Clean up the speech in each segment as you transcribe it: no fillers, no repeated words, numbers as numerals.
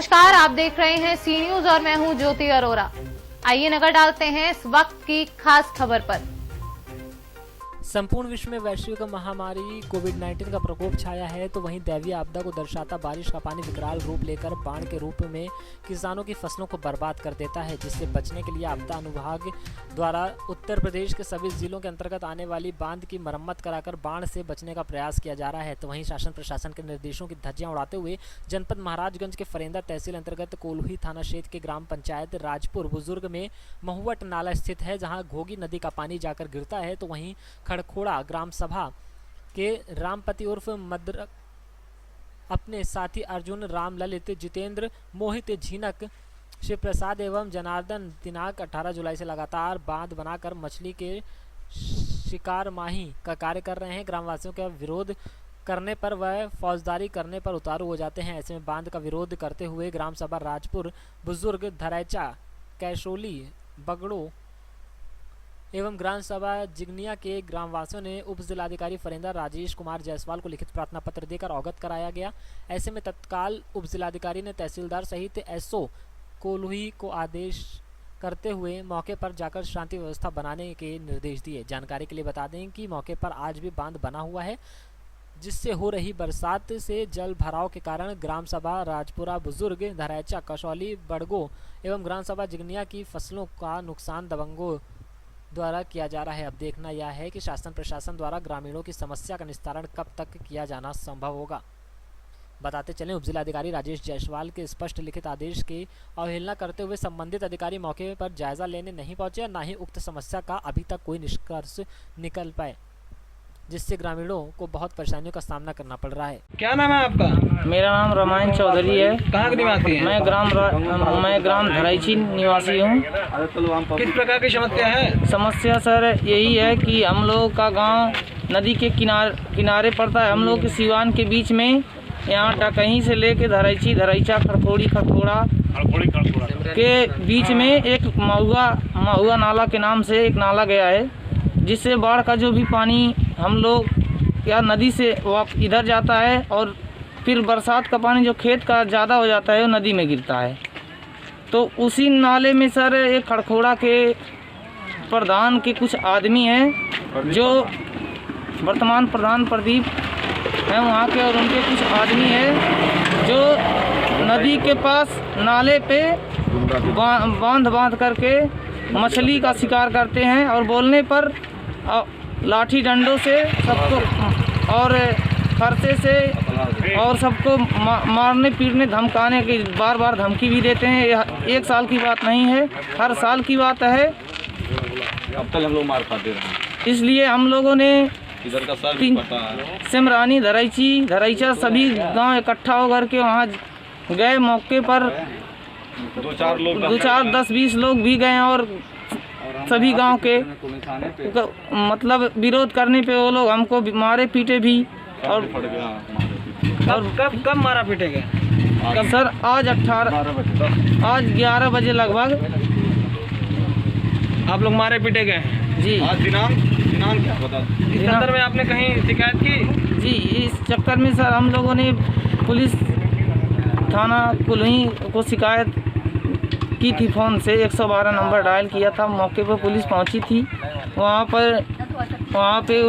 नमस्कार, आप देख रहे हैं सी न्यूज और मैं हूं ज्योति अरोरा। आइए नजर डालते हैं इस वक्त की खास खबर पर। संपूर्ण विश्व में वैश्विक महामारी कोविड-19 का प्रकोप छाया है, तो वहीं दैवीय आपदा को दर्शाता बारिश का पानी विकराल रूप लेकर बाढ़ के रूप में किसानों की फसलों को बर्बाद कर देता है, जिससे बचने के लिए आपदा अनुभाग द्वारा उत्तर प्रदेश के सभी जिलों के अंतर्गत आने वाली बांध की मरम्मत कराकर बाढ़ से बचने का प्रयास किया जा रहा है। तो वहीं शासन प्रशासन के निर्देशों की धज्जियां उड़ाते हुए जनपद महाराजगंज के फरेंदा तहसील अंतर्गत कोल्हुई थाना क्षेत्र के ग्राम पंचायत राजपुर बुजुर्ग में महुवट नाला स्थित है, जहाँ घोगी नदी का पानी जाकर गिरता है। तो वहीं खड़खोड़ा ग्राम सभा के रामपति उर्फ मद्रक अपने साथी अर्जुन, राम ललित, जितेंद्र, मोहित, झीनक, शिव प्रसाद एवं जनार्दन दिनांक 18 जुलाई से लगातार बांध बनाकर मछली के शिकार माही का कार्य कर रहे हैं। ग्रामवासियों का विरोध करने पर वह फौजदारी करने पर उतारू हो जाते हैं। ऐसे में बांध का विरोध करते हुए ग्राम सभा राजपुर बुजुर्ग, धरैचा, कैशोली, बगड़ो एवं ग्राम सभा जिग्निया के ग्रामवासियों ने उप जिलाधिकारी फरेंदा राजेश कुमार जायसवाल को लिखित प्रार्थना पत्र देकर अवगत कराया गया। ऐसे में तत्काल उप जिलाधिकारी ने तहसीलदार सहित एसओ कोल्हुई को आदेश करते हुए मौके पर जाकर शांति व्यवस्था बनाने के निर्देश दिए। जानकारी के लिए बता दें कि मौके पर आज भी बांध बना हुआ है, जिससे हो रही बरसात से जल भराव के कारण ग्राम सभा राजपुरा बुजुर्ग, धरैचा, कसौली, बड़गो एवं ग्राम सभा जिग्निया की फसलों का नुकसान दबंगों द्वारा किया जा रहा है। अब देखना यह है कि शासन प्रशासन द्वारा ग्रामीणों की समस्या का निस्तारण कब तक किया जाना संभव होगा। बताते चलें, उप जिलाधिकारी राजेश जायसवाल के स्पष्ट लिखित आदेश की अवहेलना करते हुए संबंधित अधिकारी मौके पर जायजा लेने नहीं पहुंचे और न ही उक्त समस्या का अभी तक कोई निष्कर्ष निकल पाए, जिससे ग्रामीणों को बहुत परेशानियों का सामना करना पड़ रहा है। क्या नाम है आपका? मेरा नाम रामायण चौधरी है। कहाँ के निवासी हैं? मैं ग्राम धरैची निवासी हूँ। किस प्रकार की समस्या है? समस्या सर यही है कि हम लोग का गांव नदी के किनारे पड़ता है। हम लोग के सिवान के बीच में यहाँ टकही से लेके धरैची, धरैचा, खड़खोड़ा के बीच में एक महुआ नाला के नाम से एक नाला गया है, जिससे बाढ़ का जो भी पानी हम लोग या नदी से इधर जाता है और फिर बरसात का पानी जो खेत का ज़्यादा हो जाता है वो नदी में गिरता है। तो उसी नाले में सर एक खड़खोड़ा के प्रधान के कुछ आदमी हैं, जो वर्तमान प्रधान प्रदीप हैं वहाँ के, और उनके कुछ आदमी हैं जो नदी के पास नाले पे बांध करके मछली का शिकार करते हैं और बोलने पर लाठी डंडों से सबको और फरसे से और सबको मारने पीटने धमकाने की बार धमकी भी देते हैं। यह एक साल की बात नहीं है, हर साल की बात है। अब तक हम लोग मार खाते रहे, इसलिए हम लोगों ने इधर का सर भी पता है, सिमरानी, धरैची, धरैचा सभी गांव इकट्ठा होकर के वहाँ गए। मौके पर 2-4 10-20 लोग भी गए और सभी गांव के मतलब विरोध करने पे वो लोग हमको मारे पीटे भी। और कब मारा पीटे गए? सर आज 11 बजे लगभग आप लोग मारे पीटे गए जी। आज दिनांक क्या बता? इस संदर्भ में आपने कहीं शिकायत की? जी, इस चक्कर में सर हम लोगों ने पुलिस थाना कुल्हुई को शिकायत की थी, फ़ोन से 112 नंबर डायल किया था। मौके पर पुलिस पहुंची थी। वहाँ पे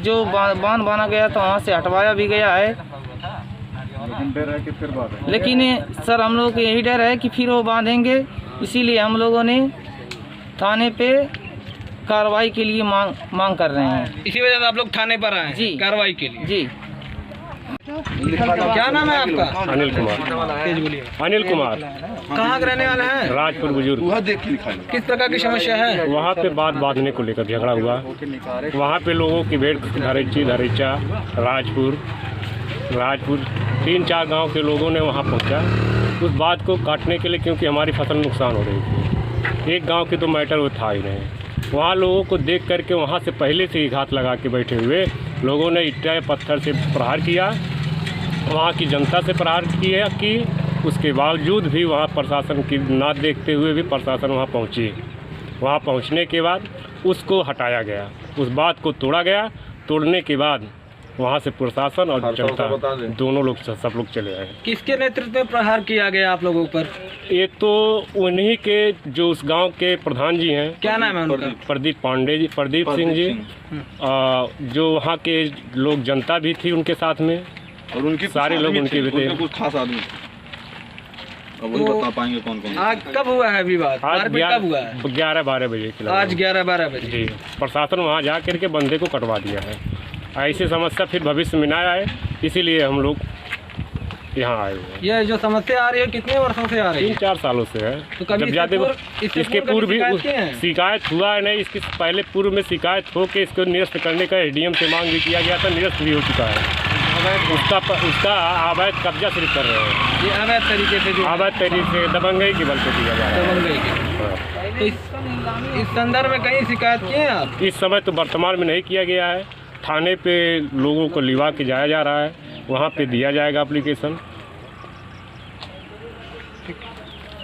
जो बांध बना गया था वहाँ से हटवाया भी गया है, लेकिन सर हम लोग को यही डर है कि फिर वो बांधेंगे, इसीलिए हम लोगों ने थाने पे कार्रवाई के लिए मांग कर रहे हैं। इसी वजह से आप लोग थाने पर आए जी, कार्रवाई के लिए? जी। क्या नाम है आपका? अनिल कुमार। तेज बोलिए। अनिल कुमार। कहाँ के रहने वाले हैं? राजपुर बुजुर्ग। किस प्रकार की समस्या है? वहाँ पे बात बांधने को लेकर झगड़ा हुआ। वहाँ पे लोगों की भीड़ धरैची, धरैचा, राजपुर 3-4 गांव के लोगों ने वहाँ पहुँचा उस बात को काटने के लिए, क्योंकि हमारी फसल नुकसान हो रही थी। एक गाँव की तो मैटर वो था ही नहीं। वहाँ लोगों को देख करके वहाँ से पहले से ही घात लगा के बैठे हुए लोगों ने ईंटें पत्थर से प्रहार किया, वहाँ की जनता से प्रहार किया कि उसके बावजूद भी वहाँ प्रशासन की ना देखते हुए भी प्रशासन वहाँ पहुँची। वहाँ पहुँचने के बाद उसको हटाया गया, उस बात को तोड़ा गया। तोड़ने के बाद वहाँ से प्रशासन और जनता दोनों लोग सब लोग चले आए। किसके नेतृत्व में प्रहार किया गया आप लोगों पर? ये तो उन्हीं के जो उस गांव के प्रधान जी हैं, क्या नाम है उनका? प्रदीप पांडे जी, प्रदीप सिंह जी, जो वहाँ के लोग जनता भी थी उनके साथ में, और उनकी सारे लोग उनके भी थे। कुछ खास आदमी, अब वही बता पाएंगे कौन कौन। आज कब हुआ है विवाद? आज मारपीट कब हुआ है? 11-12 बजे के लगभग। आज 11-12 बजे। जी, प्रशासन वहाँ जा करके बंदे को कटवा दिया है। ऐसी समस्या फिर भविष्य में ना आए, इसीलिए हम लोग यहाँ आए हुए हैं। ये जो समस्या आ रही है कितने वर्षों से आ रही है? 3-4 सालों से है। तो कभी जब ज़्यादा इसके पूर्व भी शिकायत हुआ है नहीं, इसके पहले पूर्व में शिकायत हो के इसको निरस्त करने का एसडीएम से मांग भी किया गया था, निरस्त भी हो चुका है। उसका अवैध कब्जा सिर्फ कर रहे हैं। ये अवैध तरीके से, जो अवैध तरीके से दबंगई की बल पे किया जा रहा है। दबंगई की। तो इस संदर्भ में कहीं शिकायत किए हैं आप? इस समय तो वर्तमान में नहीं किया गया है। थाने पे लोगों को लिवा के जाया जा रहा है, वहाँ पे दिया जाएगा एप्लीकेशन।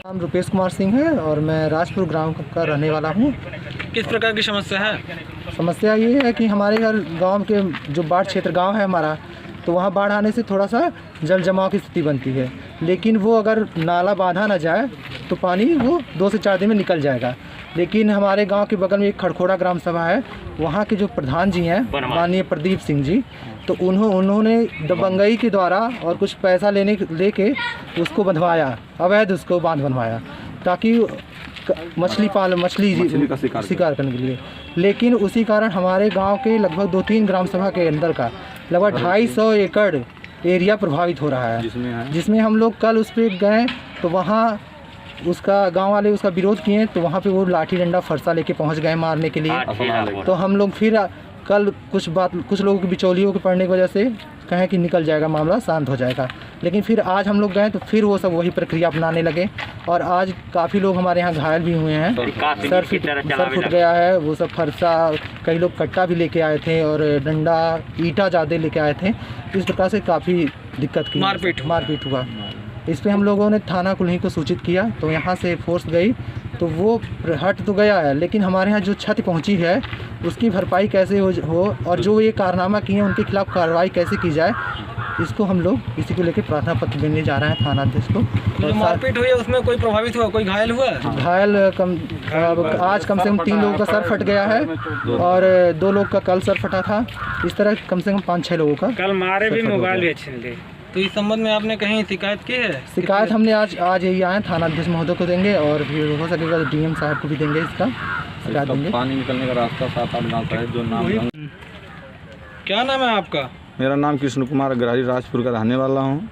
नाम रुपेश कुमार सिंह है और मैं राजपुर ग्राम का रहने वाला हूँ। किस प्रकार की समस्या है? समस्या ये है कि हमारे घर गांव के जो बाढ़ क्षेत्र गांव है हमारा, तो वहाँ बाढ़ आने से थोड़ा सा जल जमाव की स्थिति बनती है, लेकिन वो अगर नाला बांधा ना जाए तो पानी वो 2 से 4 दिन में निकल जाएगा। लेकिन हमारे गांव के बगल में एक खड़खोड़ा ग्राम सभा है, वहाँ के जो प्रधान जी हैं माननीय प्रदीप सिंह जी, तो उन्होंने दबंगई के द्वारा और कुछ पैसा लेके उसको बंधवाया, अवैध उसको बांध बनवाया, ताकि मछली का शिकार करने के लिए। लेकिन उसी कारण हमारे गांव के लगभग 2-3 ग्राम सभा के अंदर का लगभग 250 एकड़ एरिया प्रभावित हो रहा है, जिसमें हम लोग कल उस पर गए तो वहाँ उसका गांव वाले उसका विरोध किए, तो वहाँ पे वो लाठी डंडा फरसा लेके पहुँच गए मारने के लिए। तो हम लोग फिर कल कुछ लोगों की बिचौलियों के पड़ने की वजह से कहें कि निकल जाएगा, मामला शांत हो जाएगा। लेकिन फिर आज हम लोग गए तो फिर वो सब वही प्रक्रिया अपनाने लगे, और आज काफ़ी लोग हमारे यहाँ घायल भी हुए हैं। सर फुट गया है, वो सब फरसा, कई लोग कट्टा भी लेके आए थे और डंडा ईटा ज़्यादा लेके आए थे। इस प्रकार से काफ़ी दिक्कत की, मारपीट हुआ। इस पर हम लोगों ने थाना कुल्ही को सूचित किया, तो यहाँ से फोर्स गई तो वो हट तो गया है, लेकिन हमारे यहाँ जो क्षति पहुँची है उसकी भरपाई कैसे हो और जो ये कारनामा किए हैं उनके खिलाफ कार्रवाई कैसे की जाए, इसको हम लोग इसी को लेकर प्रार्थना पत्र देने जा रहे हैं थाना अध्यक्ष को। जो मारपीट हुई है उसमें कोई प्रभावित हुआ, कोई घायल हुआ? घायल आज कम से कम 3 लोगों का सर फट गया है और 2 लोग का कल सर फटा था। इस तरह कम से कम 5-6 लोगों का कल मारे भी, मोबाइल भी छीन लिए। तो इस संबंध में आपने कहीं शिकायत की है? शिकायत हमने आज यही आए थाना अध्यक्ष महोदय को देंगे और फिर हो सकेगा तो डीएम साहब को भी देंगे, इसका शिकायत देंगे। पानी निकलने का रास्ता 7-8 गाँव का है। जो नाम, क्या नाम है आपका? मेरा नाम कृष्ण कुमार अग्रहारी, राजपुर का रहने वाला हूँ।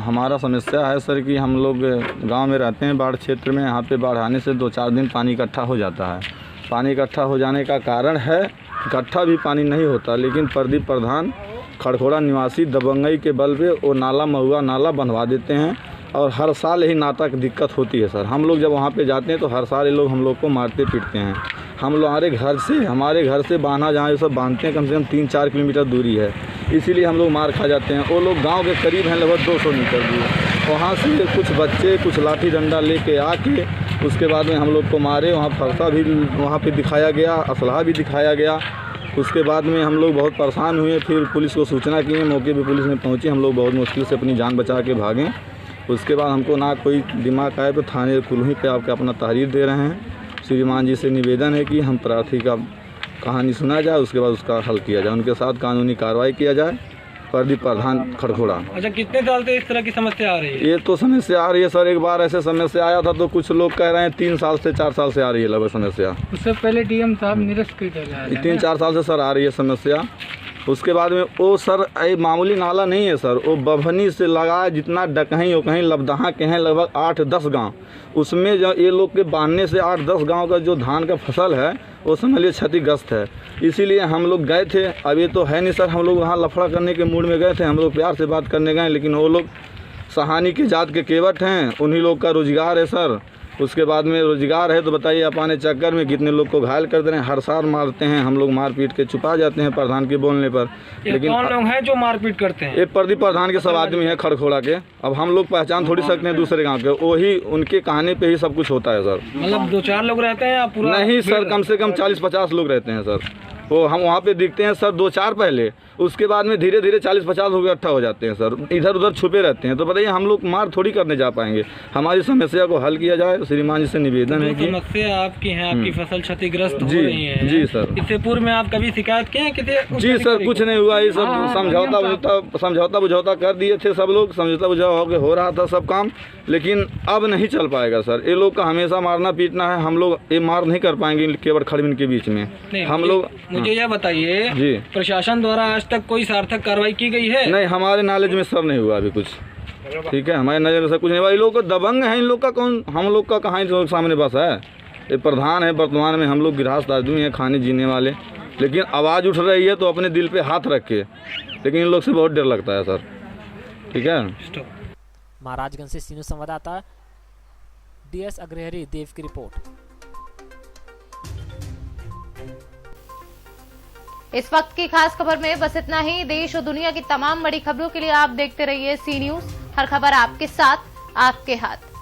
हमारा समस्या है सर कि हम लोग गांव में रहते हैं बाढ़ क्षेत्र में। यहाँ पे बाढ़ आने से 2-4 दिन पानी इकट्ठा हो जाता है। पानी इकट्ठा हो जाने का कारण है, इकट्ठा भी पानी नहीं होता, लेकिन प्रदीप प्रधान खड़खोड़ा निवासी दबंगई के बल पे वो नाला महुआ नाला बनवा देते हैं, और हर साल यही नाता की दिक्कत होती है सर। हम लोग जब वहाँ पे जाते हैं तो हर साल ये लोग हम लोग को मारते पीटते हैं। हम लोग हमारे घर से बांधा जहाँ ये सब बांधते हैं कम से कम 3-4 किलोमीटर दूरी है, इसीलिए हम लोग मार खा जाते हैं। वो लोग गांव के करीब हैं, लगभग 200 मीटर दूर। वहाँ से कुछ बच्चे कुछ लाठी डंडा लेके आके उसके बाद में हम लोग को मारे। वहाँ फरसा भी वहाँ पे दिखाया गया, असलहा भी दिखाया गया। उसके बाद में हम लोग बहुत परेशान हुए, फिर पुलिस को सूचना किए। मौके पे पुलिस ने पहुंची, हम लोग बहुत मुश्किल से अपनी जान बचा के भागें। उसके बाद हमको ना कोई दिमाग आए तो थाने कुल्ही पे आपके अपना तहरीर दे रहे हैं। श्रीमान जी से निवेदन है कि हम प्रार्थी का कहानी सुना जाए, उसके बाद उसका हल किया जाए, उनके साथ कानूनी कार्रवाई किया जाए। प्रदीप प्रधान खड़खोड़ा। अच्छा, कितने साल से इस तरह की समस्या आ रही है? ये तो समस्या आ रही है सर, एक बार ऐसे समस्या आया था तो कुछ लोग कह रहे हैं 3 साल से 4 साल से आ रही है लगभग समस्या। उससे पहले डीएम साहब निरस्त कर रहे हैं। 3-4 साल से सर आ रही है समस्या। उसके बाद में वो सर मामूली नाला नहीं है सर, वो बभनी से लगा जितना डकहीं उकहीं लबदहा के हैं लगभग 8-10 गाँव, उसमें जो ये लोग के बांधने से 8-10 गाँव का जो धान का फसल है वो समझ लिए क्षतिग्रस्त है। इसीलिए हम लोग गए थे। अब ये तो है नहीं सर, हम लोग वहाँ लफड़ा करने के मूड में गए थे, हम लोग प्यार से बात करने गए, लेकिन वो लोग सहानी की जात के केवट हैं, उन्हीं लोग का रोजगार है सर। उसके बाद में रोजगार है तो बताइए अपने चक्कर में कितने लोग को घायल कर दे रहे हैं, हर साल मारते हैं। हम लोग मार पीट के छुपा जाते हैं प्रधान के बोलने पर। लेकिन कौन लोग हैं जो मारपीट करते हैं? ये प्रदीप प्रधान के सब आदमी हैं खड़खोड़ा के। अब हम लोग पहचान थोड़ी सकते हैं दूसरे गांव के, वही उनके कहने पे ही सब कुछ होता है सर। मतलब 2-4 लोग रहते हैं या पूरा? नहीं सर, कम से कम 40-50 लोग रहते हैं सर। वो हम वहाँ पे दिखते हैं सर 2-4 पहले, उसके बाद में धीरे धीरे 40-50 लोग इकट्ठा हो जाते हैं सर, इधर उधर छुपे रहते हैं। तो बताइए हम लोग मार थोड़ी करने जा पाएंगे। हमारी समस्या को हल किया जाए। श्रीमान जी से निवेदन है कि समस्या आपकी है, आपकी फसल क्षतिग्रस्त हो रही है। जी सर। इससे पूर्व में आप कभी शिकायत किए हैं किसी? जी सर, कुछ नहीं हुआ। ये सब समझौता बुझौता कर दिए थे सब लोग, समझौता बुझौता हो रहा था सब काम, लेकिन अब नहीं चल पाएगा सर। ये लोग का हमेशा मारना पीटना है, हम लोग ये मार नहीं कर पाएंगे केवल खड़बिन के बीच में। हम लोग मुझे यह बताइए जी, प्रशासन द्वारा आज तक कोई सार्थक कार्रवाई की गई है? नहीं, हमारे नॉलेज में सर नहीं हुआ अभी कुछ। ठीक है, हमारे नजर में सर कुछ नहीं हुआ। इन लोग को दबंग है, इन लोग का कौन, हम लोग का कहाँ इन लोग सामने बस है। ये प्रधान है वर्तमान में, हम लोग गृहस्थ आदमी हैं खाने जीने वाले, लेकिन आवाज़ उठ रही है तो अपने दिल पे हाथ रख के, लेकिन इन लोग से बहुत डर लगता है सर। ठीक है। महाराजगंज से सीनियर संवाददाता DS अग्रहरी देव की रिपोर्ट। इस वक्त की खास खबर में बस इतना ही। देश और दुनिया की तमाम बड़ी खबरों के लिए आप देखते रहिए सी न्यूज़। हर खबर आपके साथ, आपके हाथ।